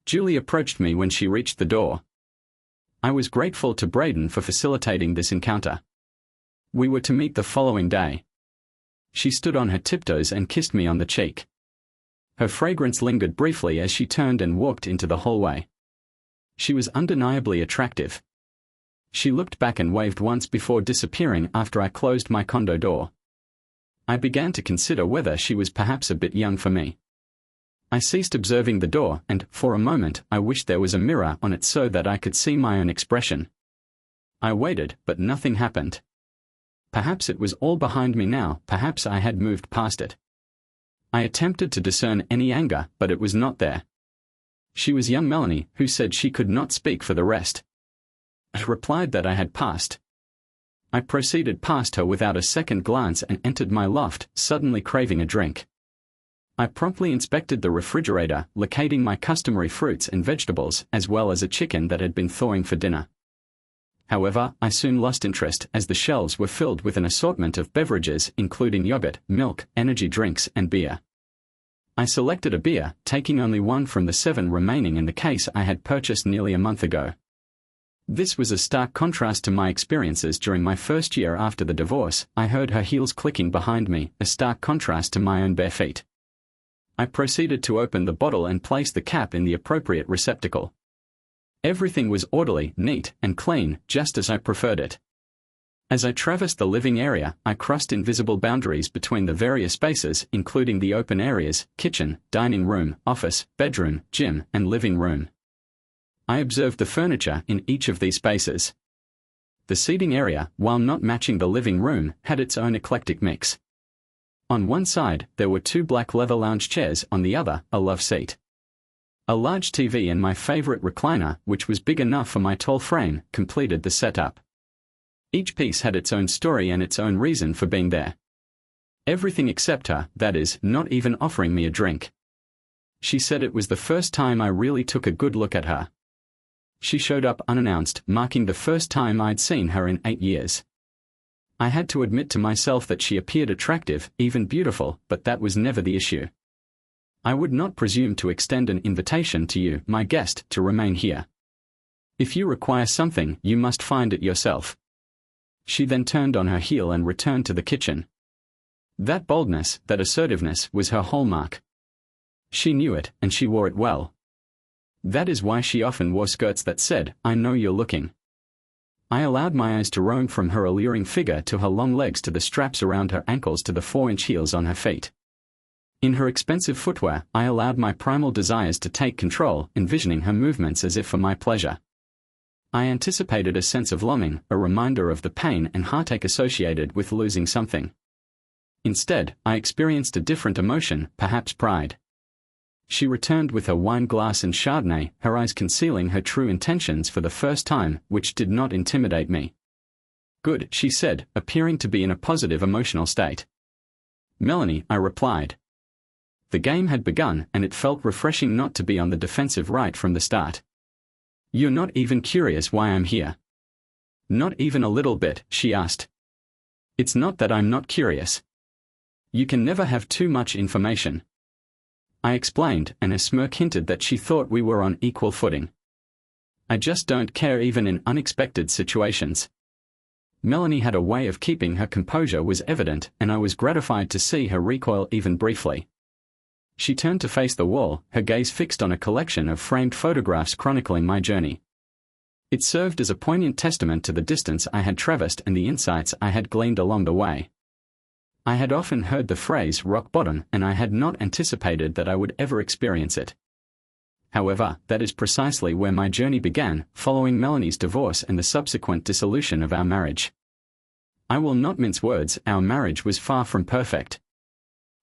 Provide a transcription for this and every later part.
Julie approached me when she reached the door. I was grateful to Braden for facilitating this encounter. We were to meet the following day. She stood on her tiptoes and kissed me on the cheek. Her fragrance lingered briefly as she turned and walked into the hallway. She was undeniably attractive. She looked back and waved once before disappearing after I closed my condo door. I began to consider whether she was perhaps a bit young for me. I ceased observing the door and, for a moment, I wished there was a mirror on it so that I could see my own expression. I waited, but nothing happened. Perhaps it was all behind me now, perhaps I had moved past it. I attempted to discern any anger, but it was not there. She was young Melanie, who said she could not speak for the rest. I replied that I had passed. I proceeded past her without a second glance and entered my loft, suddenly craving a drink. I promptly inspected the refrigerator, locating my customary fruits and vegetables, as well as a chicken that had been thawing for dinner. However, I soon lost interest as the shelves were filled with an assortment of beverages including yogurt, milk, energy drinks, and beer. I selected a beer, taking only one from the 7 remaining in the case I had purchased nearly a month ago. This was a stark contrast to my experiences during my first year after the divorce. I heard her heels clicking behind me, a stark contrast to my own bare feet. I proceeded to open the bottle and place the cap in the appropriate receptacle. Everything was orderly, neat, and clean, just as I preferred it. As I traversed the living area, I crossed invisible boundaries between the various spaces, including the open areas, kitchen, dining room, office, bedroom, gym, and living room. I observed the furniture in each of these spaces. The seating area, while not matching the living room, had its own eclectic mix. On one side, there were 2 black leather lounge chairs, on the other, a love seat. A large TV and my favorite recliner, which was big enough for my tall frame, completed the setup. Each piece had its own story and its own reason for being there. Everything except her, that is, not even offering me a drink. She said it was the first time I really took a good look at her. She showed up unannounced, marking the first time I'd seen her in 8 years. I had to admit to myself that she appeared attractive, even beautiful, but that was never the issue. I would not presume to extend an invitation to you, my guest, to remain here. If you require something, you must find it yourself. She then turned on her heel and returned to the kitchen. That boldness, that assertiveness, was her hallmark. She knew it, and she wore it well. That is why she often wore skirts that said, "I know you're looking." I allowed my eyes to roam from her alluring figure to her long legs to the straps around her ankles to the 4-inch heels on her feet. In her expensive footwear, I allowed my primal desires to take control, envisioning her movements as if for my pleasure. I anticipated a sense of longing, a reminder of the pain and heartache associated with losing something. Instead, I experienced a different emotion, perhaps pride. She returned with her wine glass and Chardonnay, her eyes concealing her true intentions for the first time, which did not intimidate me. "Good," she said, appearing to be in a positive emotional state. "Melanie," I replied. The game had begun, and it felt refreshing not to be on the defensive right from the start. "You're not even curious why I'm here?" "Not even a little bit," she asked. "It's not that I'm not curious. You can never have too much information." I explained, and a smirk hinted that she thought we were on equal footing. "I just don't care even in unexpected situations." Melanie had a way of keeping her composure was evident, and I was gratified to see her recoil even briefly. She turned to face the wall, her gaze fixed on a collection of framed photographs chronicling my journey. It served as a poignant testament to the distance I had traversed and the insights I had gleaned along the way. I had often heard the phrase rock bottom, and I had not anticipated that I would ever experience it. However, that is precisely where my journey began, following Melanie's divorce and the subsequent dissolution of our marriage. I will not mince words, our marriage was far from perfect.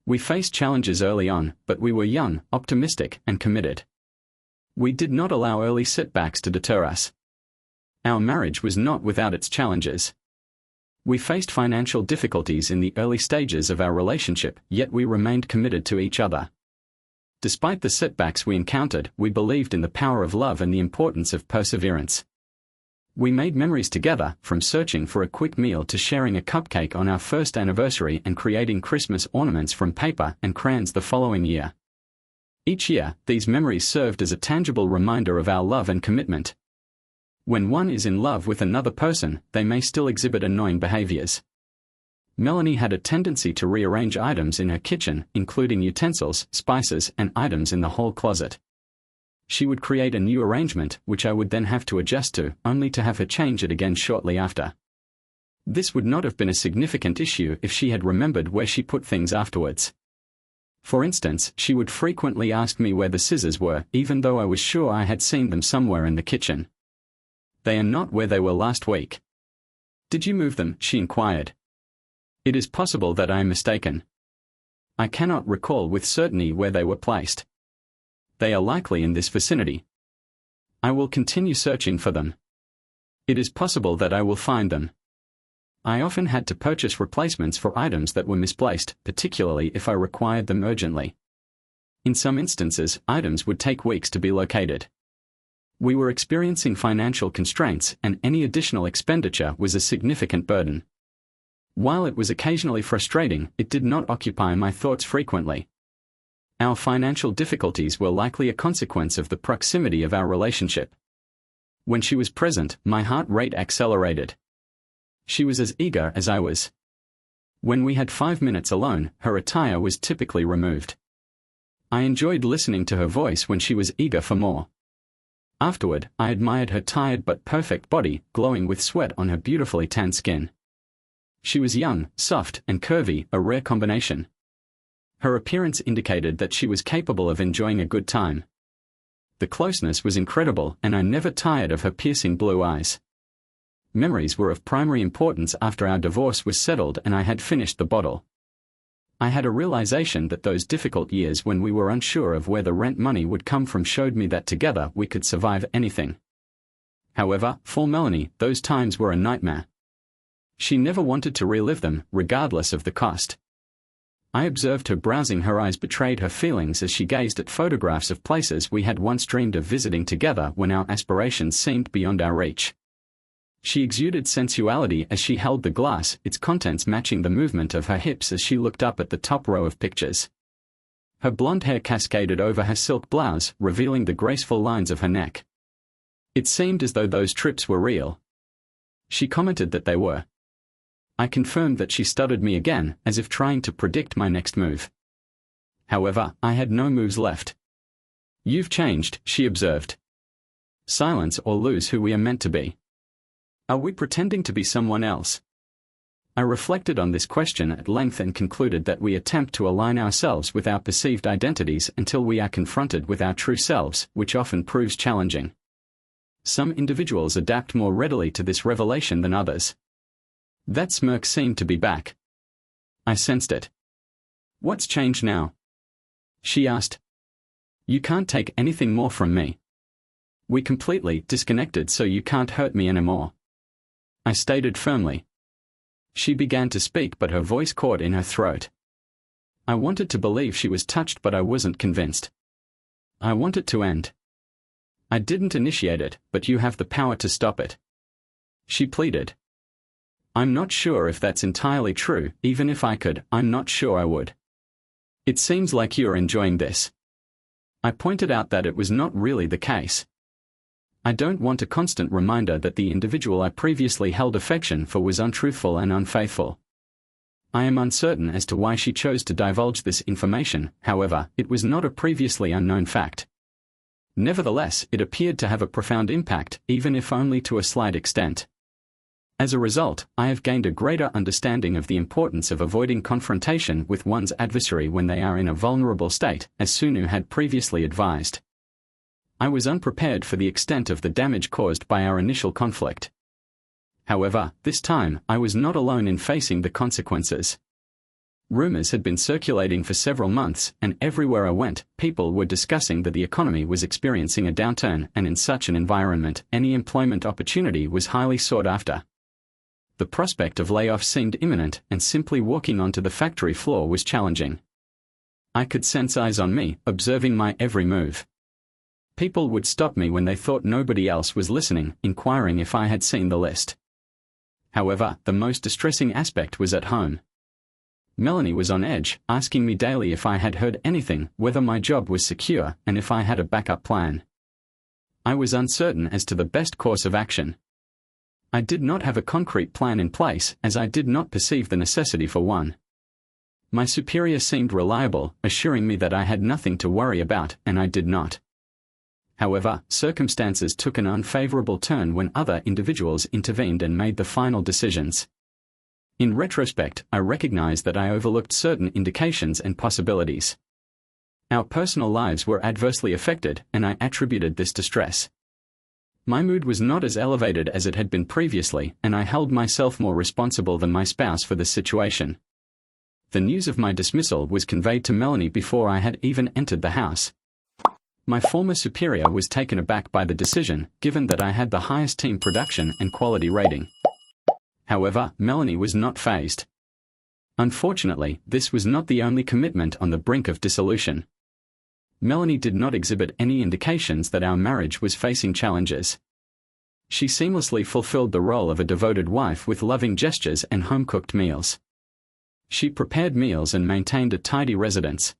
We faced challenges early on, but we were young, optimistic, and committed. We did not allow early setbacks to deter us. Our marriage was not without its challenges. We faced financial difficulties in the early stages of our relationship, yet we remained committed to each other. Despite the setbacks we encountered, we believed in the power of love and the importance of perseverance. We made memories together, from searching for a quick meal to sharing a cupcake on our first anniversary and creating Christmas ornaments from paper and crayons the following year. Each year, these memories served as a tangible reminder of our love and commitment. When one is in love with another person, they may still exhibit annoying behaviors. Melanie had a tendency to rearrange items in her kitchen, including utensils, spices, and items in the hall closet. She would create a new arrangement, which I would then have to adjust to, only to have her change it again shortly after. This would not have been a significant issue if she had remembered where she put things afterwards. For instance, she would frequently ask me where the scissors were, even though I was sure I had seen them somewhere in the kitchen. "They are not where they were last week." "Did you move them?" she inquired. It is possible that I am mistaken. I cannot recall with certainty where they were placed. They are likely in this vicinity. I will continue searching for them. It is possible that I will find them. I often had to purchase replacements for items that were misplaced, particularly if I required them urgently. In some instances, items would take weeks to be located. We were experiencing financial constraints, and any additional expenditure was a significant burden. While it was occasionally frustrating, it did not occupy my thoughts frequently. Our financial difficulties were likely a consequence of the proximity of our relationship. When she was present, my heart rate accelerated. She was as eager as I was. When we had 5 minutes alone, her attire was typically removed. I enjoyed listening to her voice when she was eager for more. Afterward, I admired her tired but perfect body, glowing with sweat on her beautifully tanned skin. She was young, soft, and curvy, a rare combination. Her appearance indicated that she was capable of enjoying a good time. The closeness was incredible, and I never tired of her piercing blue eyes. Memories were of primary importance after our divorce was settled and I had finished the bottle. I had a realization that those difficult years when we were unsure of where the rent money would come from showed me that together we could survive anything. However, for Melanie, those times were a nightmare. She never wanted to relive them, regardless of the cost. I observed her browsing. Her eyes betrayed her feelings as she gazed at photographs of places we had once dreamed of visiting together when our aspirations seemed beyond our reach. She exuded sensuality as she held the glass, its contents matching the movement of her hips as she looked up at the top row of pictures. Her blonde hair cascaded over her silk blouse, revealing the graceful lines of her neck. It seemed as though those trips were real. She commented that they were. I confirmed that she stuttered me again, as if trying to predict my next move. However, I had no moves left. "You've changed," she observed. "Silence or lose who we are meant to be. Are we pretending to be someone else?" I reflected on this question at length and concluded that we attempt to align ourselves with our perceived identities until we are confronted with our true selves, which often proves challenging. Some individuals adapt more readily to this revelation than others. That smirk seemed to be back. I sensed it. "What's changed now?" she asked. "You can't take anything more from me. We completely disconnected, so you can't hurt me anymore," I stated firmly. She began to speak, but her voice caught in her throat. I wanted to believe she was touched, but I wasn't convinced. "I want it to end. I didn't initiate it, but you have the power to stop it," she pleaded. "I'm not sure if that's entirely true. Even if I could, I'm not sure I would. It seems like you're enjoying this." I pointed out that it was not really the case. I don't want a constant reminder that the individual I previously held affection for was untruthful and unfaithful. I am uncertain as to why she chose to divulge this information. However, it was not a previously unknown fact. Nevertheless, it appeared to have a profound impact, even if only to a slight extent. As a result, I have gained a greater understanding of the importance of avoiding confrontation with one's adversary when they are in a vulnerable state, as Sunu had previously advised. I was unprepared for the extent of the damage caused by our initial conflict. However, this time, I was not alone in facing the consequences. Rumors had been circulating for several months, and everywhere I went, people were discussing that the economy was experiencing a downturn, and in such an environment, any employment opportunity was highly sought after. The prospect of layoffs seemed imminent, and simply walking onto the factory floor was challenging. I could sense eyes on me, observing my every move. People would stop me when they thought nobody else was listening, inquiring if I had seen the list. However, the most distressing aspect was at home. Melanie was on edge, asking me daily if I had heard anything, whether my job was secure, and if I had a backup plan. I was uncertain as to the best course of action. I did not have a concrete plan in place, as I did not perceive the necessity for one. My superior seemed reliable, assuring me that I had nothing to worry about, and I did not. However, circumstances took an unfavorable turn when other individuals intervened and made the final decisions. In retrospect, I recognize that I overlooked certain indications and possibilities. Our personal lives were adversely affected, and I attributed this to stress. My mood was not as elevated as it had been previously, and I held myself more responsible than my spouse for this situation. The news of my dismissal was conveyed to Melanie before I had even entered the house. My former superior was taken aback by the decision, given that I had the highest team production and quality rating. However, Melanie was not fazed. Unfortunately, this was not the only commitment on the brink of dissolution. Melanie did not exhibit any indications that our marriage was facing challenges. She seamlessly fulfilled the role of a devoted wife with loving gestures and home-cooked meals. She prepared meals and maintained a tidy residence.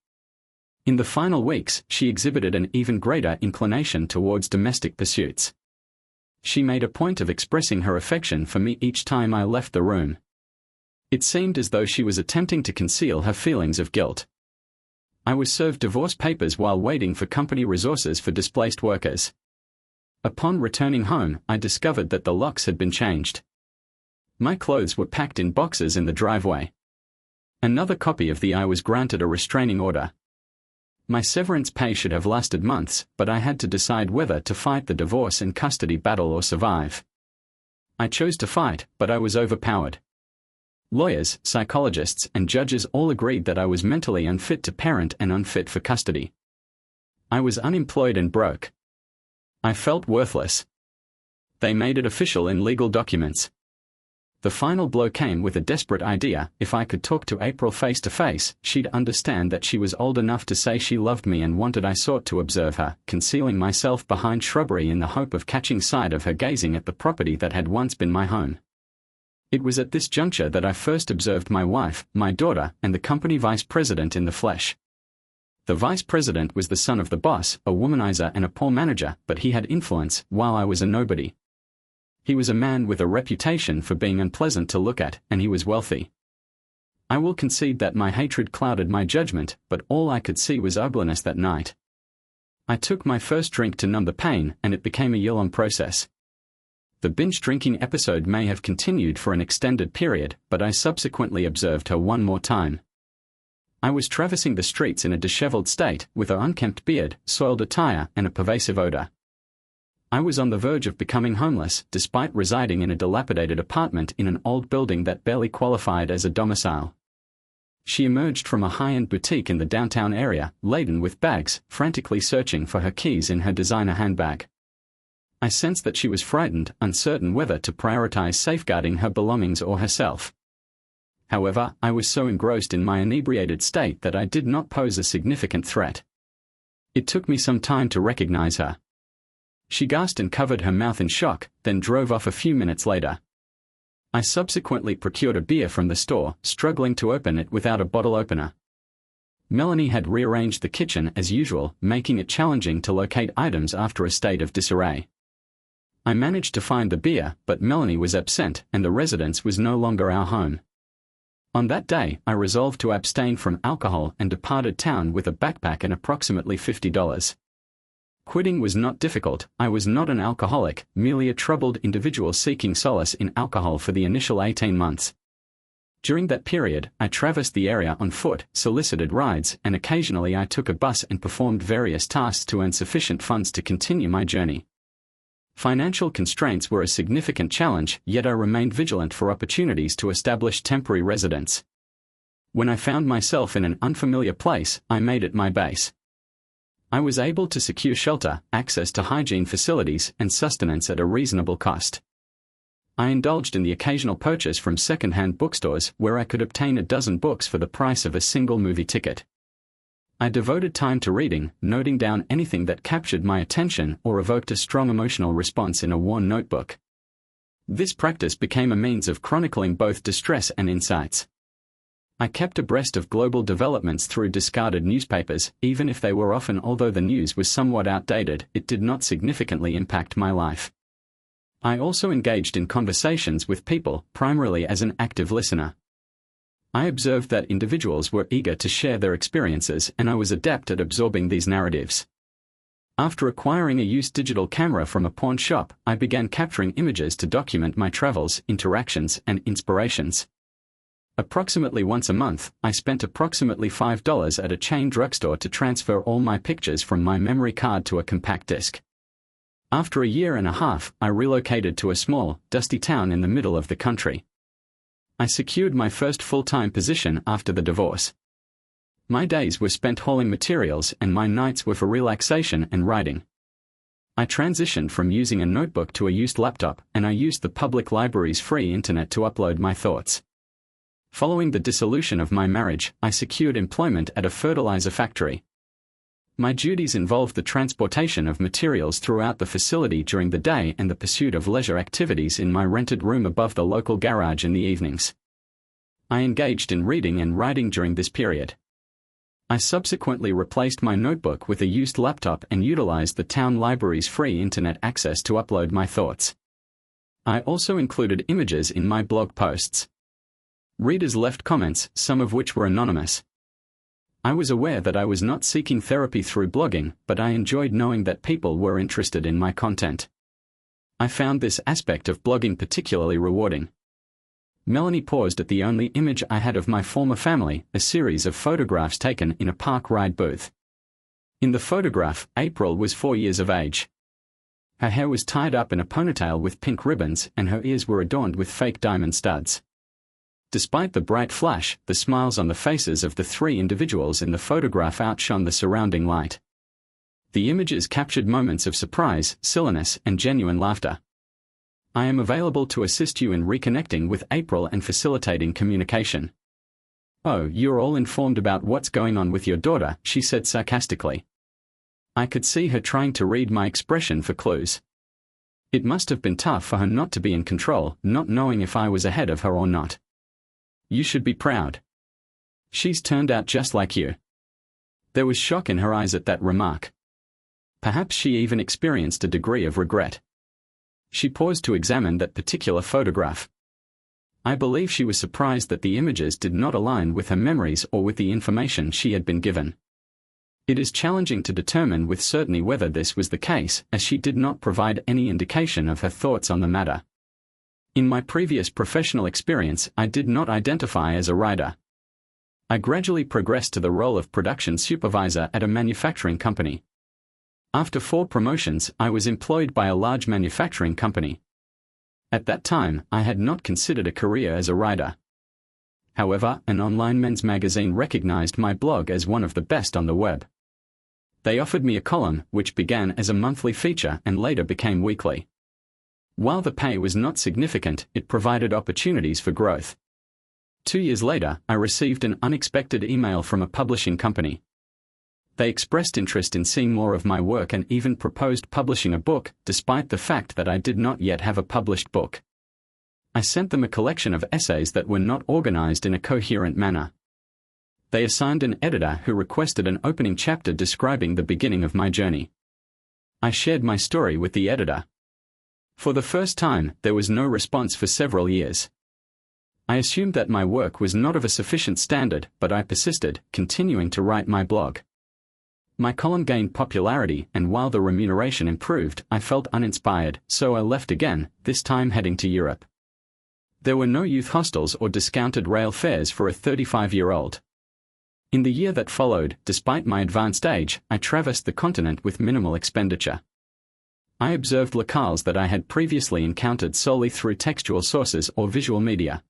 In the final weeks, she exhibited an even greater inclination towards domestic pursuits. She made a point of expressing her affection for me each time I left the room. It seemed as though she was attempting to conceal her feelings of guilt. I was served divorce papers while waiting for company resources for displaced workers. Upon returning home, I discovered that the locks had been changed. My clothes were packed in boxes in the driveway. Another copy of the I was granted a restraining order. My severance pay should have lasted months, but I had to decide whether to fight the divorce and custody battle or survive. I chose to fight, but I was overpowered. Lawyers, psychologists, and judges all agreed that I was mentally unfit to parent and unfit for custody. I was unemployed and broke. I felt worthless. They made it official in legal documents. The final blow came with a desperate idea: if I could talk to April face to face, she'd understand that she was old enough to say she loved me and wanted. I sought to observe her, concealing myself behind shrubbery in the hope of catching sight of her gazing at the property that had once been my home. It was at this juncture that I first observed my wife, my daughter, and the company vice president in the flesh. The vice president was the son of the boss, a womanizer and a poor manager, but he had influence, while I was a nobody. He was a man with a reputation for being unpleasant to look at, and he was wealthy. I will concede that my hatred clouded my judgment, but all I could see was ugliness that night. I took my first drink to numb the pain, and it became a year-long process. The binge drinking episode may have continued for an extended period, but I subsequently observed her one more time. I was traversing the streets in a disheveled state, with an unkempt beard, soiled attire, and a pervasive odor. I was on the verge of becoming homeless, despite residing in a dilapidated apartment in an old building that barely qualified as a domicile. She emerged from a high-end boutique in the downtown area, laden with bags, frantically searching for her keys in her designer handbag. I sensed that she was frightened, uncertain whether to prioritize safeguarding her belongings or herself. However, I was so engrossed in my inebriated state that I did not pose a significant threat. It took me some time to recognize her. She gasped and covered her mouth in shock, then drove off a few minutes later. I subsequently procured a beer from the store, struggling to open it without a bottle opener. Melanie had rearranged the kitchen as usual, making it challenging to locate items after a state of disarray. I managed to find the beer, but Melanie was absent, and the residence was no longer our home. On that day, I resolved to abstain from alcohol and departed town with a backpack and approximately $50. Quitting was not difficult. I was not an alcoholic, merely a troubled individual seeking solace in alcohol for the initial 18 months. During that period, I traversed the area on foot, solicited rides, and occasionally I took a bus and performed various tasks to earn sufficient funds to continue my journey. Financial constraints were a significant challenge, yet I remained vigilant for opportunities to establish temporary residence. When I found myself in an unfamiliar place, I made it my base. I was able to secure shelter, access to hygiene facilities, and sustenance at a reasonable cost. I indulged in the occasional purchase from second-hand bookstores where I could obtain a dozen books for the price of a single movie ticket. I devoted time to reading, noting down anything that captured my attention or evoked a strong emotional response in a worn notebook. This practice became a means of chronicling both distress and insights. I kept abreast of global developments through discarded newspapers, even if they were often. Although the news was somewhat outdated, it did not significantly impact my life. I also engaged in conversations with people, primarily as an active listener. I observed that individuals were eager to share their experiences, and I was adept at absorbing these narratives. After acquiring a used digital camera from a pawn shop, I began capturing images to document my travels, interactions, and inspirations. Approximately once a month, I spent approximately $5 at a chain drugstore to transfer all my pictures from my memory card to a compact disc. After a year and a half, I relocated to a small, dusty town in the middle of the country. I secured my first full-time position after the divorce. My days were spent hauling materials and my nights were for relaxation and writing. I transitioned from using a notebook to a used laptop, and I used the public library's free internet to upload my thoughts. Following the dissolution of my marriage, I secured employment at a fertilizer factory. My duties involved the transportation of materials throughout the facility during the day and the pursuit of leisure activities in my rented room above the local garage in the evenings. I engaged in reading and writing during this period. I subsequently replaced my notebook with a used laptop and utilized the town library's free internet access to upload my thoughts. I also included images in my blog posts. Readers left comments, some of which were anonymous. I was aware that I was not seeking therapy through blogging, but I enjoyed knowing that people were interested in my content. I found this aspect of blogging particularly rewarding. Melanie paused at the only image I had of my former family, a series of photographs taken in a park ride booth. In the photograph, April was 4 years of age. Her hair was tied up in a ponytail with pink ribbons, and her ears were adorned with fake diamond studs. Despite the bright flash, the smiles on the faces of the three individuals in the photograph outshone the surrounding light. The images captured moments of surprise, silliness, and genuine laughter. I am available to assist you in reconnecting with April and facilitating communication. "Oh, you're all informed about what's going on with your daughter," she said sarcastically. I could see her trying to read my expression for clues. It must have been tough for her not to be in control, not knowing if I was ahead of her or not. "You should be proud. She's turned out just like you." There was shock in her eyes at that remark. Perhaps she even experienced a degree of regret. She paused to examine that particular photograph. I believe she was surprised that the images did not align with her memories or with the information she had been given. It is challenging to determine with certainty whether this was the case, as she did not provide any indication of her thoughts on the matter. In my previous professional experience, I did not identify as a writer. I gradually progressed to the role of production supervisor at a manufacturing company. After 4 promotions, I was employed by a large manufacturing company. At that time, I had not considered a career as a writer. However, an online men's magazine recognized my blog as one of the best on the web. They offered me a column, which began as a monthly feature and later became weekly. While the pay was not significant, it provided opportunities for growth. 2 years later, I received an unexpected email from a publishing company. They expressed interest in seeing more of my work and even proposed publishing a book, despite the fact that I did not yet have a published book. I sent them a collection of essays that were not organized in a coherent manner. They assigned an editor who requested an opening chapter describing the beginning of my journey. I shared my story with the editor. For the first time, there was no response for several years. I assumed that my work was not of a sufficient standard, but I persisted, continuing to write my blog. My column gained popularity, and while the remuneration improved, I felt uninspired, so I left again, this time heading to Europe. There were no youth hostels or discounted rail fares for a 35-year-old. In the year that followed, despite my advanced age, I traversed the continent with minimal expenditure. I observed locales that I had previously encountered solely through textual sources or visual media.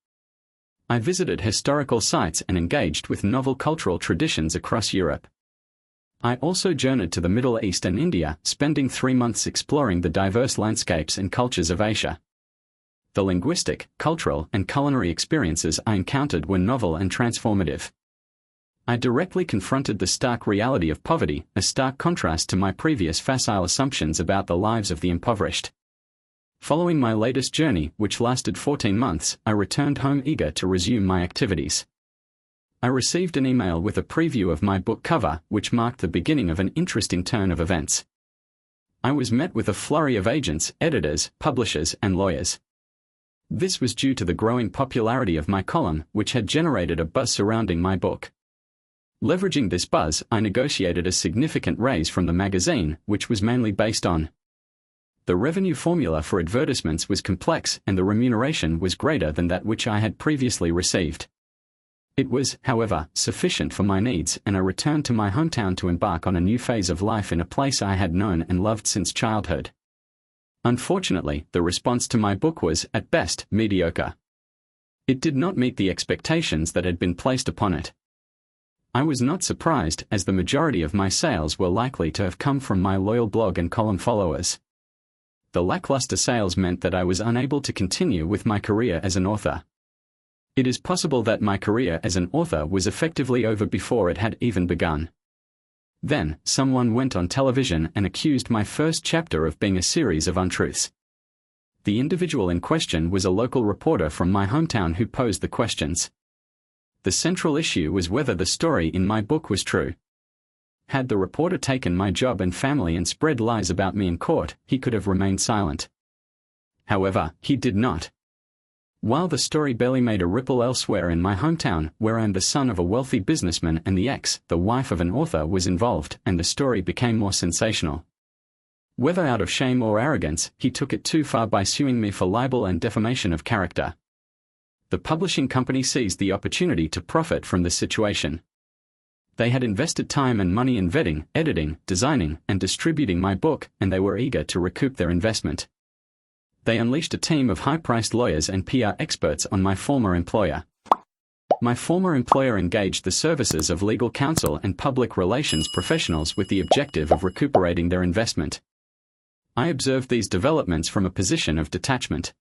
I visited historical sites and engaged with novel cultural traditions across Europe. I also journeyed to the Middle East and India, spending 3 months exploring the diverse landscapes and cultures of Asia. The linguistic, cultural, and culinary experiences I encountered were novel and transformative. I directly confronted the stark reality of poverty, a stark contrast to my previous facile assumptions about the lives of the impoverished. Following my latest journey, which lasted 14 months, I returned home eager to resume my activities. I received an email with a preview of my book cover, which marked the beginning of an interesting turn of events. I was met with a flurry of agents, editors, publishers, and lawyers. This was due to the growing popularity of my column, which had generated a buzz surrounding my book. Leveraging this buzz, I negotiated a significant raise from the magazine, which was mainly based on the revenue formula for advertisements was complex and the remuneration was greater than that which I had previously received. It was, however, sufficient for my needs, and I returned to my hometown to embark on a new phase of life in a place I had known and loved since childhood. Unfortunately, the response to my book was, at best, mediocre. It did not meet the expectations that had been placed upon it. I was not surprised, as the majority of my sales were likely to have come from my loyal blog and column followers. The lackluster sales meant that I was unable to continue with my career as an author. It is possible that my career as an author was effectively over before it had even begun. Then, someone went on television and accused my first chapter of being a series of untruths. The individual in question was a local reporter from my hometown who posed the questions. The central issue was whether the story in my book was true. Had the reporter taken my job and family and spread lies about me in court, he could have remained silent. However, he did not. While the story barely made a ripple elsewhere in my hometown, where I am the son of a wealthy businessman and the wife of an author, was involved, and the story became more sensational. Whether out of shame or arrogance, he took it too far by suing me for libel and defamation of character. The publishing company seized the opportunity to profit from this situation. They had invested time and money in vetting, editing, designing, and distributing my book, and they were eager to recoup their investment. They unleashed a team of high-priced lawyers and PR experts on my former employer. My former employer engaged the services of legal counsel and public relations professionals with the objective of recuperating their investment. I observed these developments from a position of detachment.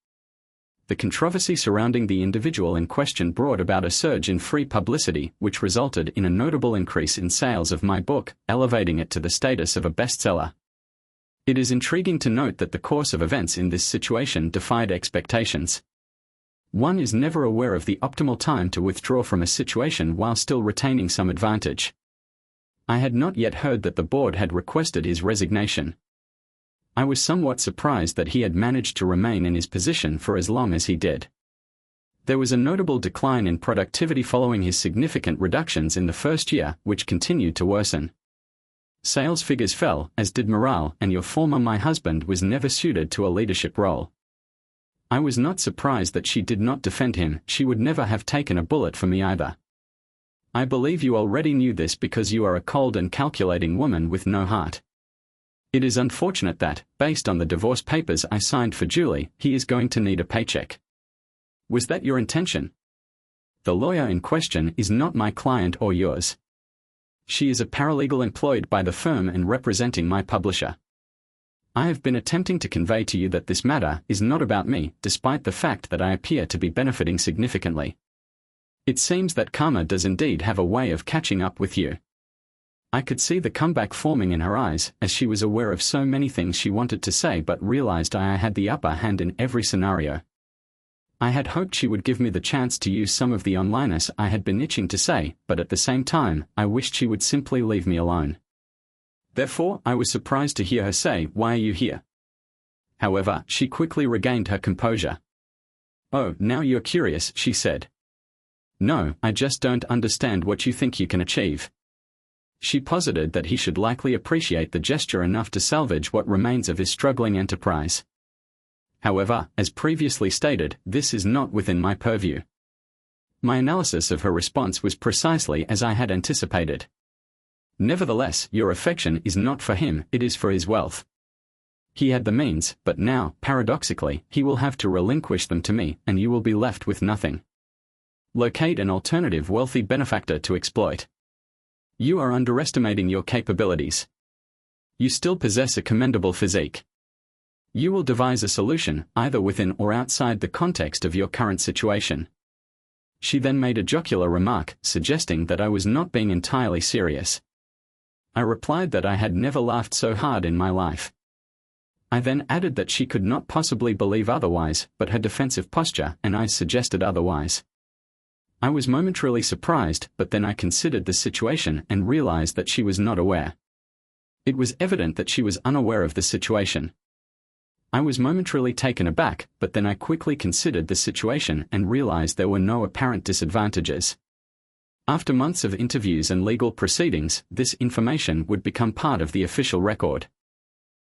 The controversy surrounding the individual in question brought about a surge in free publicity, which resulted in a notable increase in sales of my book, elevating it to the status of a bestseller. It is intriguing to note that the course of events in this situation defied expectations. One is never aware of the optimal time to withdraw from a situation while still retaining some advantage. I had not yet heard that the board had requested his resignation. I was somewhat surprised that he had managed to remain in his position for as long as he did. There was a notable decline in productivity following his significant reductions in the first year, which continued to worsen. Sales figures fell, as did morale, and my husband was never suited to a leadership role. I was not surprised that she did not defend him. She would never have taken a bullet for me either. I believe you already knew this because you are a cold and calculating woman with no heart. It is unfortunate that, based on the divorce papers I signed for Julie, he is going to need a paycheck. Was that your intention? The lawyer in question is not my client or yours. She is a paralegal employed by the firm and representing my publisher. I have been attempting to convey to you that this matter is not about me, despite the fact that I appear to be benefiting significantly. It seems that karma does indeed have a way of catching up with you. I could see the comeback forming in her eyes, as she was aware of so many things she wanted to say but realized I had the upper hand in every scenario. I had hoped she would give me the chance to use some of the onliness I had been itching to say, but at the same time, I wished she would simply leave me alone. Therefore, I was surprised to hear her say, "Why are you here?" However, she quickly regained her composure. "Oh, now you're curious," she said. "No, I just don't understand what you think you can achieve." She posited that he should likely appreciate the gesture enough to salvage what remains of his struggling enterprise. However, as previously stated, this is not within my purview. My analysis of her response was precisely as I had anticipated. Nevertheless, your affection is not for him, it is for his wealth. He had the means, but now, paradoxically, he will have to relinquish them to me, and you will be left with nothing. Locate an alternative wealthy benefactor to exploit. You are underestimating your capabilities. You still possess a commendable physique. You will devise a solution, either within or outside the context of your current situation. She then made a jocular remark, suggesting that I was not being entirely serious. I replied that I had never laughed so hard in my life. I then added that she could not possibly believe otherwise, but her defensive posture and eyes suggested otherwise. I was momentarily surprised, but then I considered the situation and realized that she was not aware. It was evident that she was unaware of the situation. I was momentarily taken aback, but then I quickly considered the situation and realized there were no apparent disadvantages. After months of interviews and legal proceedings, this information would become part of the official record.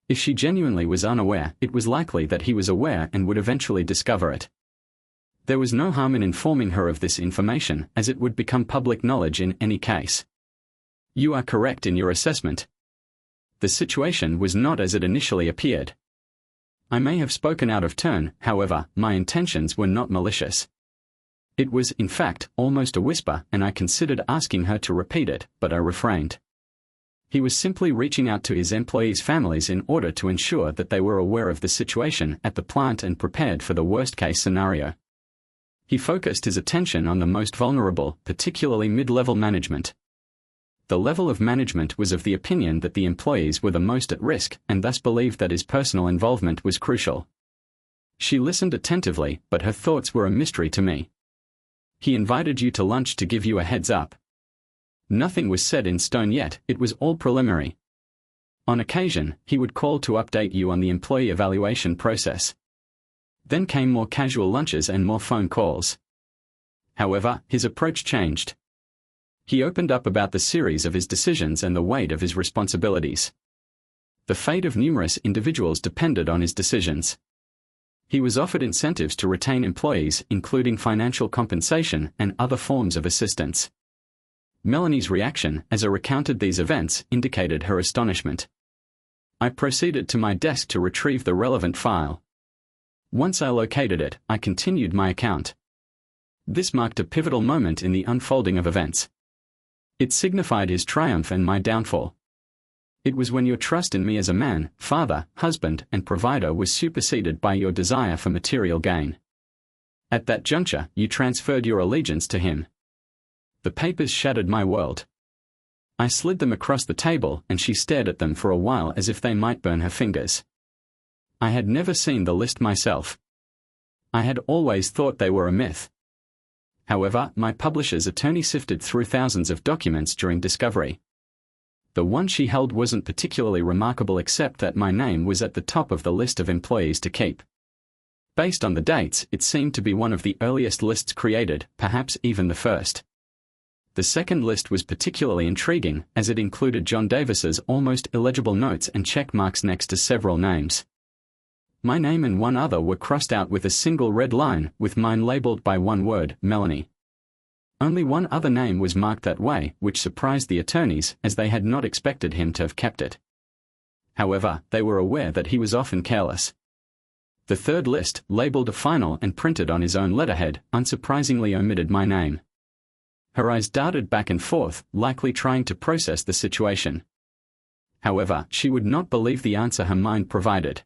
If she genuinely was unaware, it was likely that he was aware and would eventually discover it. There was no harm in informing her of this information, as it would become public knowledge in any case. You are correct in your assessment. The situation was not as it initially appeared. I may have spoken out of turn, however, my intentions were not malicious. It was, in fact, almost a whisper, and I considered asking her to repeat it, but I refrained. He was simply reaching out to his employees' families in order to ensure that they were aware of the situation at the plant and prepared for the worst-case scenario. He focused his attention on the most vulnerable, particularly mid-level management. The level of management was of the opinion that the employees were the most at risk, and thus believed that his personal involvement was crucial. She listened attentively, but her thoughts were a mystery to me. He invited you to lunch to give you a heads up. Nothing was set in stone yet, it was all preliminary. On occasion, he would call to update you on the employee evaluation process. Then came more casual lunches and more phone calls. However, his approach changed. He opened up about the series of his decisions and the weight of his responsibilities. The fate of numerous individuals depended on his decisions. He was offered incentives to retain employees, including financial compensation and other forms of assistance. Melanie's reaction, as I recounted these events, indicated her astonishment. I proceeded to my desk to retrieve the relevant file. Once I located it, I continued my account. This marked a pivotal moment in the unfolding of events. It signified his triumph and my downfall. It was when your trust in me as a man, father, husband, and provider was superseded by your desire for material gain. At that juncture, you transferred your allegiance to him. The papers shattered my world. I slid them across the table, and she stared at them for a while as if they might burn her fingers. I had never seen the list myself. I had always thought they were a myth. However, my publisher's attorney sifted through thousands of documents during discovery. The one she held wasn't particularly remarkable except that my name was at the top of the list of employees to keep. Based on the dates, it seemed to be one of the earliest lists created, perhaps even the first. The second list was particularly intriguing, as it included John Davis's almost illegible notes and check marks next to several names. My name and one other were crossed out with a single red line, with mine labeled by one word, Melanie. Only one other name was marked that way, which surprised the attorneys, as they had not expected him to have kept it. However, they were aware that he was often careless. The third list, labeled a final and printed on his own letterhead, unsurprisingly omitted my name. Her eyes darted back and forth, likely trying to process the situation. However, she would not believe the answer her mind provided.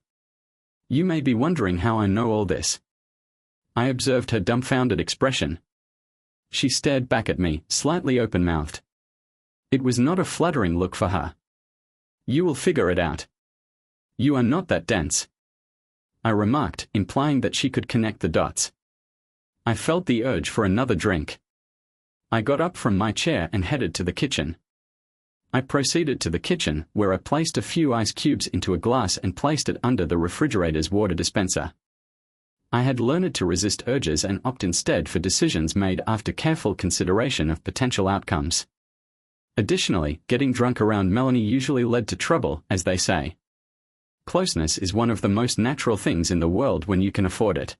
You may be wondering how I know all this. I observed her dumbfounded expression. She stared back at me, slightly open-mouthed. It was not a flattering look for her. You will figure it out. You are not that dense. I remarked, implying that she could connect the dots. I felt the urge for another drink. I got up from my chair and headed to the kitchen. I proceeded to the kitchen, where I placed a few ice cubes into a glass and placed it under the refrigerator's water dispenser. I had learned to resist urges and opt instead for decisions made after careful consideration of potential outcomes. Additionally, getting drunk around Melanie usually led to trouble, as they say. Closeness is one of the most natural things in the world when you can afford it.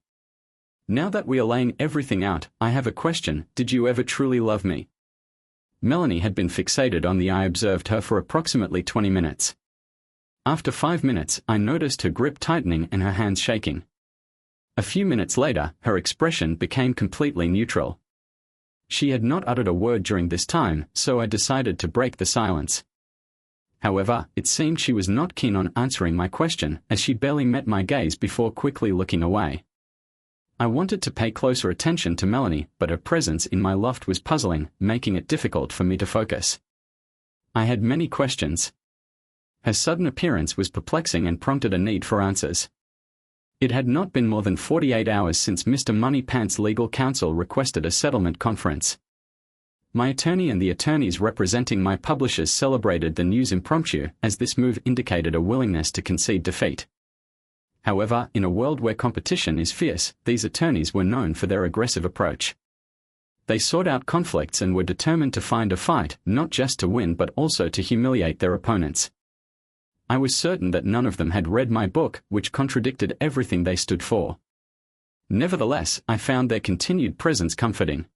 Now that we are laying everything out, I have a question: did you ever truly love me? Melanie had been fixated on the I observed her for approximately 20 minutes. After 5 minutes, I noticed her grip tightening and her hands shaking. A few minutes later, her expression became completely neutral. She had not uttered a word during this time, so I decided to break the silence. However, it seemed she was not keen on answering my question, as she barely met my gaze before quickly looking away. I wanted to pay closer attention to Melanie, but her presence in my loft was puzzling, making it difficult for me to focus. I had many questions. Her sudden appearance was perplexing and prompted a need for answers. It had not been more than 48 hours since Mr. Moneypants' legal counsel requested a settlement conference. My attorney and the attorneys representing my publishers celebrated the news impromptu, as this move indicated a willingness to concede defeat. However, in a world where competition is fierce, these attorneys were known for their aggressive approach. They sought out conflicts and were determined to find a fight, not just to win but also to humiliate their opponents. I was certain that none of them had read my book, which contradicted everything they stood for. Nevertheless, I found their continued presence comforting.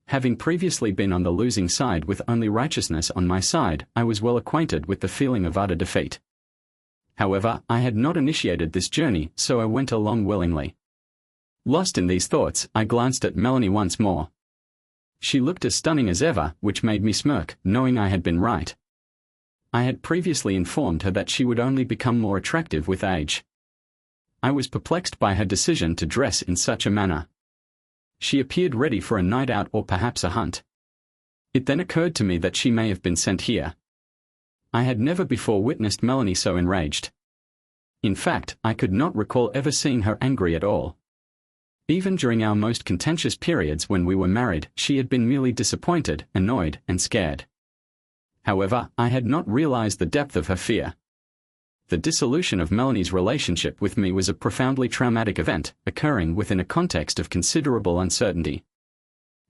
Having previously been on the losing side with only righteousness on my side, I was well acquainted with the feeling of utter defeat. However, I had not initiated this journey, so I went along willingly. Lost in these thoughts, I glanced at Melanie once more. She looked as stunning as ever, which made me smirk, knowing I had been right. I had previously informed her that she would only become more attractive with age. I was perplexed by her decision to dress in such a manner. She appeared ready for a night out or perhaps a hunt. It then occurred to me that she may have been sent here. I had never before witnessed Melanie so enraged. In fact, I could not recall ever seeing her angry at all. Even during our most contentious periods when we were married, she had been merely disappointed, annoyed, and scared. However, I had not realized the depth of her fear. The dissolution of Melanie's relationship with me was a profoundly traumatic event, occurring within a context of considerable uncertainty.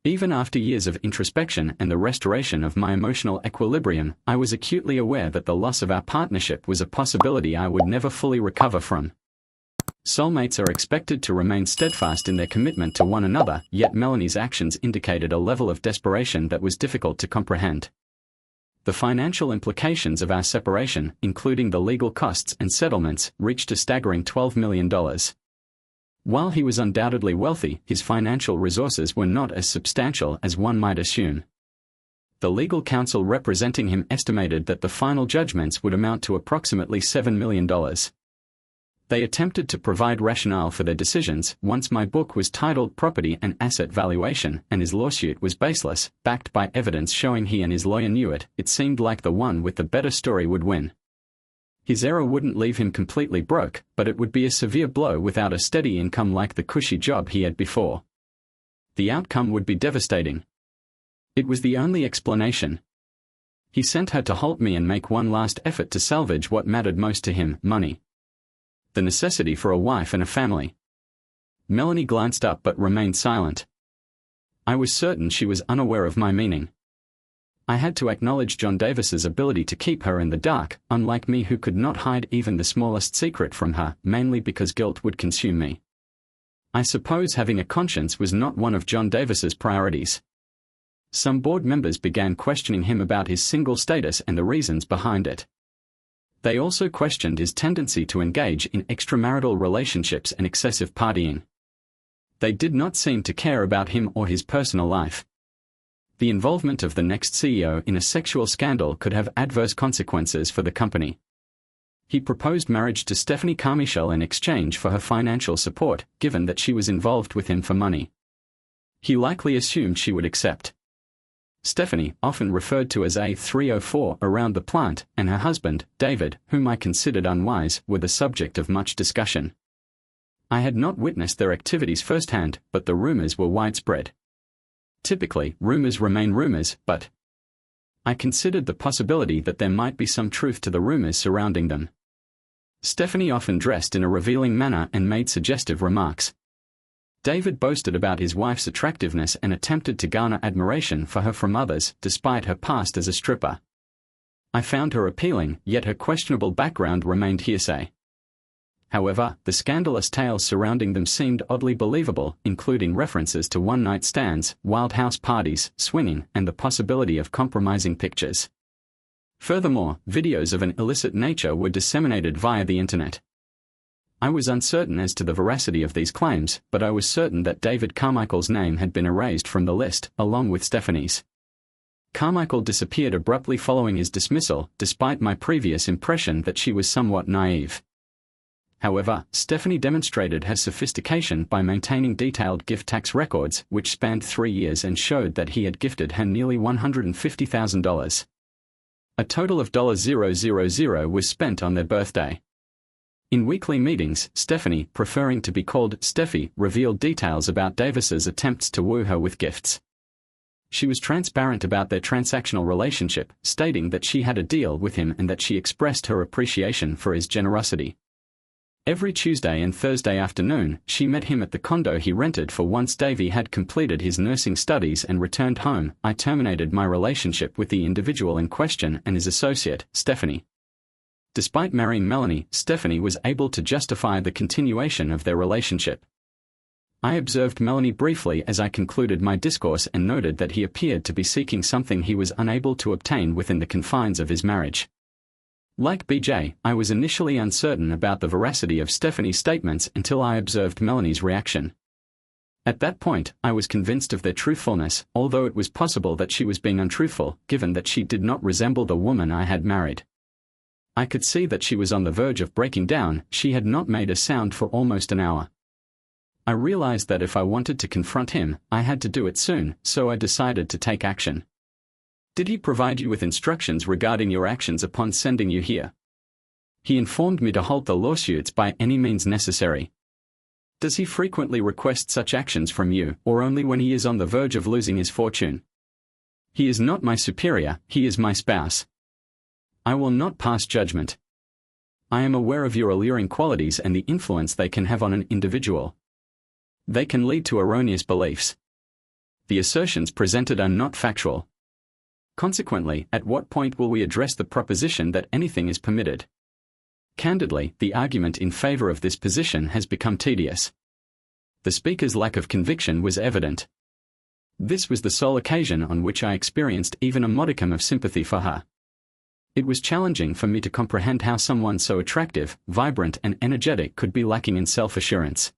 Even after years of introspection and the restoration of my emotional equilibrium, I was acutely aware that the loss of our partnership was a possibility I would never fully recover from. Soulmates are expected to remain steadfast in their commitment to one another, yet Melanie's actions indicated a level of desperation that was difficult to comprehend. The financial implications of our separation, including the legal costs and settlements, reached a staggering $12 million. While he was undoubtedly wealthy, his financial resources were not as substantial as one might assume. The legal counsel representing him estimated that the final judgments would amount to approximately $7 million. They attempted to provide rationale for their decisions once my book was titled Property and Asset Valuation and his lawsuit was baseless, backed by evidence showing he and his lawyer knew it. It seemed like the one with the better story would win. His error wouldn't leave him completely broke, but it would be a severe blow without a steady income like the cushy job he had before. The outcome would be devastating. It was the only explanation. He sent her to halt me and make one last effort to salvage what mattered most to him, money. The necessity for a wife and a family. Melanie glanced up but remained silent. I was certain she was unaware of my meaning. I had to acknowledge John Davis's ability to keep her in the dark, unlike me who could not hide even the smallest secret from her, mainly because guilt would consume me. I suppose having a conscience was not one of John Davis's priorities. Some board members began questioning him about his single status and the reasons behind it. They also questioned his tendency to engage in extramarital relationships and excessive partying. They did not seem to care about him or his personal life. The involvement of the next CEO in a sexual scandal could have adverse consequences for the company. He proposed marriage to Stephanie Carmichael in exchange for her financial support, given that she was involved with him for money. He likely assumed she would accept. Stephanie, often referred to as A304 around the plant, and her husband, David, whom I considered unwise, were the subject of much discussion. I had not witnessed their activities firsthand, but the rumors were widespread. Typically, rumors remain rumors, but I considered the possibility that there might be some truth to the rumors surrounding them. Stephanie often dressed in a revealing manner and made suggestive remarks. David boasted about his wife's attractiveness and attempted to garner admiration for her from others, despite her past as a stripper. I found her appealing, yet her questionable background remained hearsay. However, the scandalous tales surrounding them seemed oddly believable, including references to one-night stands, wild house parties, swinging, and the possibility of compromising pictures. Furthermore, videos of an illicit nature were disseminated via the internet. I was uncertain as to the veracity of these claims, but I was certain that David Carmichael's name had been erased from the list, along with Stephanie's. Carmichael disappeared abruptly following his dismissal, despite my previous impression that she was somewhat naive. However, Stephanie demonstrated her sophistication by maintaining detailed gift tax records, which spanned 3 years and showed that he had gifted her nearly $150,000. A total of $000 was spent on their birthday. In weekly meetings, Stephanie, preferring to be called Steffi, revealed details about Davis's attempts to woo her with gifts. She was transparent about their transactional relationship, stating that she had a deal with him and that she expressed her appreciation for his generosity. Every Tuesday and Thursday afternoon, she met him at the condo he rented for once Davy had completed his nursing studies and returned home. I terminated my relationship with the individual in question and his associate, Stephanie. Despite marrying Melanie, Stephanie was able to justify the continuation of their relationship. I observed Melanie briefly as I concluded my discourse and noted that he appeared to be seeking something he was unable to obtain within the confines of his marriage. Like BJ, I was initially uncertain about the veracity of Stephanie's statements until I observed Melanie's reaction. At that point, I was convinced of their truthfulness, although it was possible that she was being untruthful, given that she did not resemble the woman I had married. I could see that she was on the verge of breaking down. She had not made a sound for almost an hour. I realized that if I wanted to confront him, I had to do it soon, so I decided to take action. Did he provide you with instructions regarding your actions upon sending you here? He informed me to halt the lawsuits by any means necessary. Does he frequently request such actions from you, or only when he is on the verge of losing his fortune? He is not my superior, he is my spouse. I will not pass judgment. I am aware of your alluring qualities and the influence they can have on an individual. They can lead to erroneous beliefs. The assertions presented are not factual. Consequently, at what point will we address the proposition that anything is permitted? Candidly, the argument in favor of this position has become tedious. The speaker's lack of conviction was evident. This was the sole occasion on which I experienced even a modicum of sympathy for her. It was challenging for me to comprehend how someone so attractive, vibrant, and energetic could be lacking in self-assurance.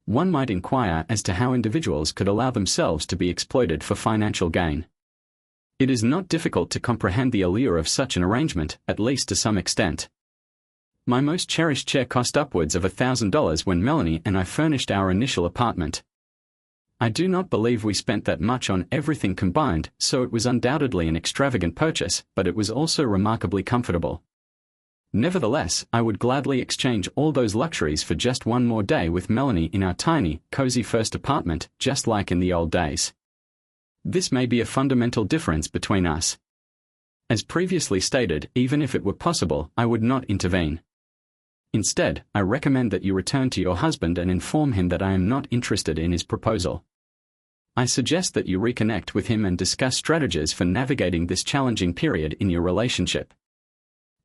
One might inquire as to how individuals could allow themselves to be exploited for financial gain. It is not difficult to comprehend the allure of such an arrangement, at least to some extent. My most cherished chair cost upwards of $1,000 when Melanie and I furnished our initial apartment. I do not believe we spent that much on everything combined, so it was undoubtedly an extravagant purchase, but it was also remarkably comfortable. Nevertheless, I would gladly exchange all those luxuries for just one more day with Melanie in our tiny, cozy first apartment, just like in the old days. This may be a fundamental difference between us. As previously stated, even if it were possible, I would not intervene. Instead, I recommend that you return to your husband and inform him that I am not interested in his proposal. I suggest that you reconnect with him and discuss strategies for navigating this challenging period in your relationship.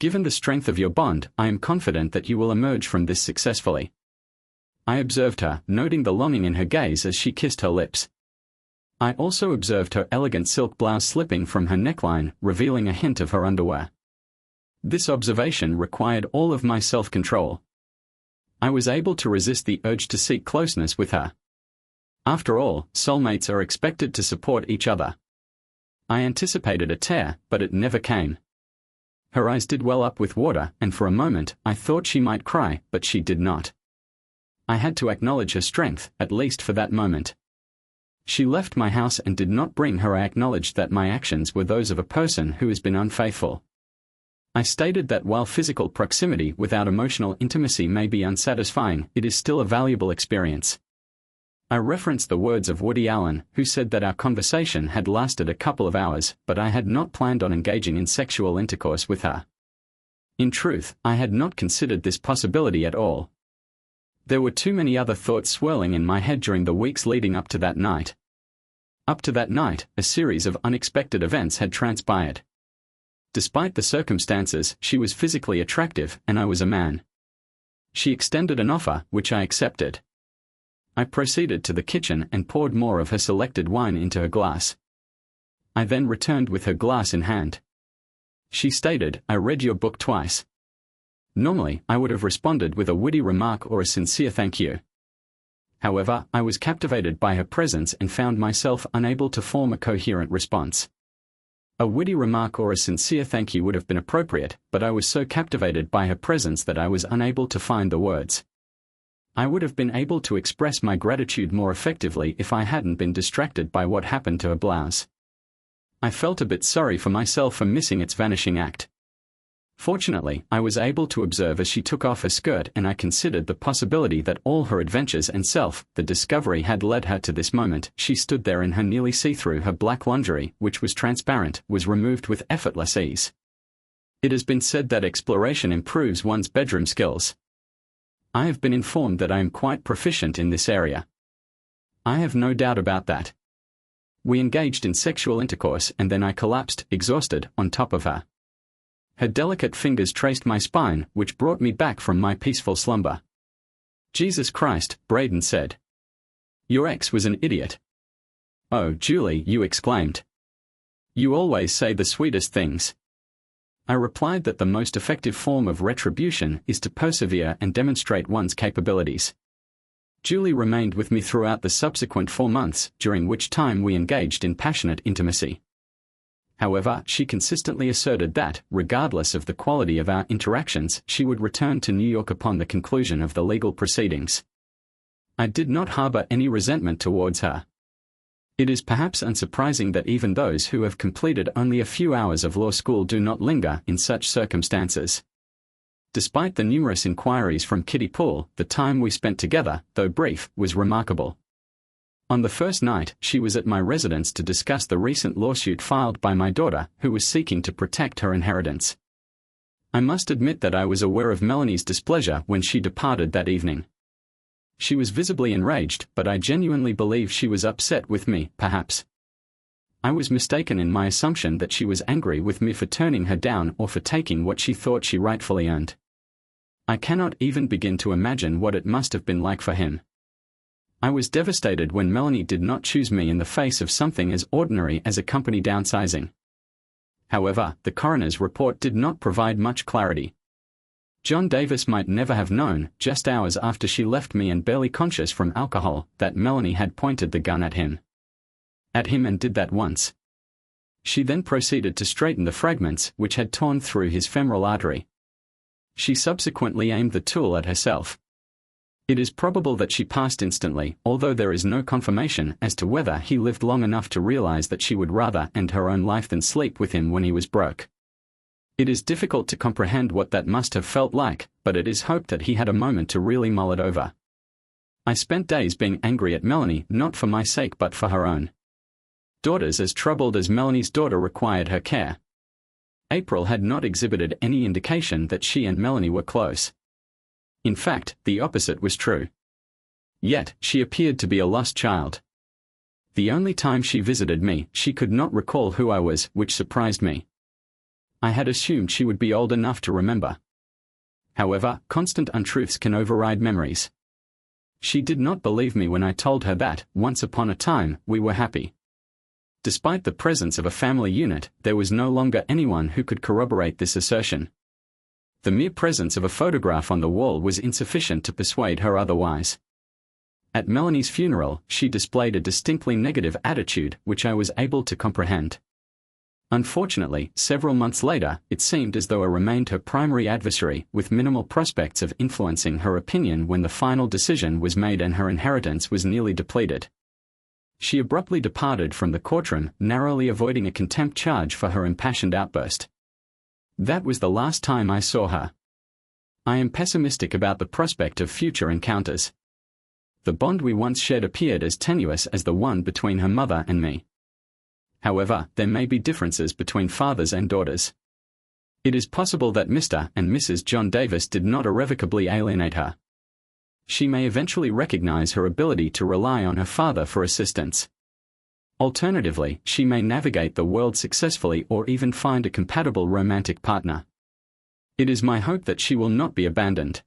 Given the strength of your bond, I am confident that you will emerge from this successfully. I observed her, noting the longing in her gaze as she kissed her lips. I also observed her elegant silk blouse slipping from her neckline, revealing a hint of her underwear. This observation required all of my self-control. I was able to resist the urge to seek closeness with her. After all, soulmates are expected to support each other. I anticipated a tear, but it never came. Her eyes did well up with water, and for a moment, I thought she might cry, but she did not. I had to acknowledge her strength, at least for that moment. She left my house and did not bring her. I acknowledged that my actions were those of a person who has been unfaithful. I stated that while physical proximity without emotional intimacy may be unsatisfying, it is still a valuable experience. I referenced the words of Woody Allen, who said that our conversation had lasted a couple of hours, but I had not planned on engaging in sexual intercourse with her. In truth, I had not considered this possibility at all. There were too many other thoughts swirling in my head during the weeks leading up to that night. Up to that night, a series of unexpected events had transpired. Despite the circumstances, she was physically attractive, and I was a man. She extended an offer, which I accepted. I proceeded to the kitchen and poured more of her selected wine into her glass. I then returned with her glass in hand. She stated, "I read your book twice." Normally, I would have responded with a witty remark or a sincere thank you. However, I was captivated by her presence and found myself unable to form a coherent response. A witty remark or a sincere thank you would have been appropriate, but I was so captivated by her presence that I was unable to find the words. I would have been able to express my gratitude more effectively if I hadn't been distracted by what happened to her blouse. I felt a bit sorry for myself for missing its vanishing act. Fortunately, I was able to observe as she took off her skirt, and I considered the possibility that all her adventures and the discovery had led her to this moment. She stood there in her nearly see-through. Her black lingerie, which was transparent, was removed with effortless ease. It has been said that exploration improves one's bedroom skills. I have been informed that I am quite proficient in this area. I have no doubt about that. We engaged in sexual intercourse, and then I collapsed, exhausted, on top of her. Her delicate fingers traced my spine, which brought me back from my peaceful slumber. Jesus Christ, Braden said. Your ex was an idiot. Oh, Julie, you exclaimed. You always say the sweetest things. I replied that the most effective form of retribution is to persevere and demonstrate one's capabilities. Julie remained with me throughout the subsequent 4 months, during which time we engaged in passionate intimacy. However, she consistently asserted that, regardless of the quality of our interactions, she would return to New York upon the conclusion of the legal proceedings. I did not harbor any resentment towards her. It is perhaps unsurprising that even those who have completed only a few hours of law school do not linger in such circumstances. Despite the numerous inquiries from Kitty Poole, the time we spent together, though brief, was remarkable. On the first night, she was at my residence to discuss the recent lawsuit filed by my daughter, who was seeking to protect her inheritance. I must admit that I was aware of Melanie's displeasure when she departed that evening. She was visibly enraged, but I genuinely believe she was upset with me, perhaps. I was mistaken in my assumption that she was angry with me for turning her down or for taking what she thought she rightfully earned. I cannot even begin to imagine what it must have been like for him. I was devastated when Melanie did not choose me in the face of something as ordinary as a company downsizing. However, the coroner's report did not provide much clarity. John Davis might never have known, just hours after she left me and barely conscious from alcohol, that Melanie had pointed the gun at him. And did that once. She then proceeded to straighten the fragments which had torn through his femoral artery. She subsequently aimed the tool at herself. It is probable that she passed instantly, although there is no confirmation as to whether he lived long enough to realize that she would rather end her own life than sleep with him when he was broke. It is difficult to comprehend what that must have felt like, but it is hoped that he had a moment to really mull it over. I spent days being angry at Melanie, not for my sake but for her own. Daughters as troubled as Melanie's daughter required her care. April had not exhibited any indication that she and Melanie were close. In fact, the opposite was true. Yet, she appeared to be a lost child. The only time she visited me, she could not recall who I was, which surprised me. I had assumed she would be old enough to remember. However, constant untruths can override memories. She did not believe me when I told her that, once upon a time, we were happy. Despite the presence of a family unit, there was no longer anyone who could corroborate this assertion. The mere presence of a photograph on the wall was insufficient to persuade her otherwise. At Melanie's funeral, she displayed a distinctly negative attitude which I was able to comprehend. Unfortunately, several months later, it seemed as though I remained her primary adversary, with minimal prospects of influencing her opinion when the final decision was made and her inheritance was nearly depleted. She abruptly departed from the courtroom, narrowly avoiding a contempt charge for her impassioned outburst. That was the last time I saw her. I am pessimistic about the prospect of future encounters. The bond we once shared appeared as tenuous as the one between her mother and me. However, there may be differences between fathers and daughters. It is possible that Mr. and Mrs. John Davis did not irrevocably alienate her. She may eventually recognize her ability to rely on her father for assistance. Alternatively, she may navigate the world successfully or even find a compatible romantic partner. It is my hope that she will not be abandoned.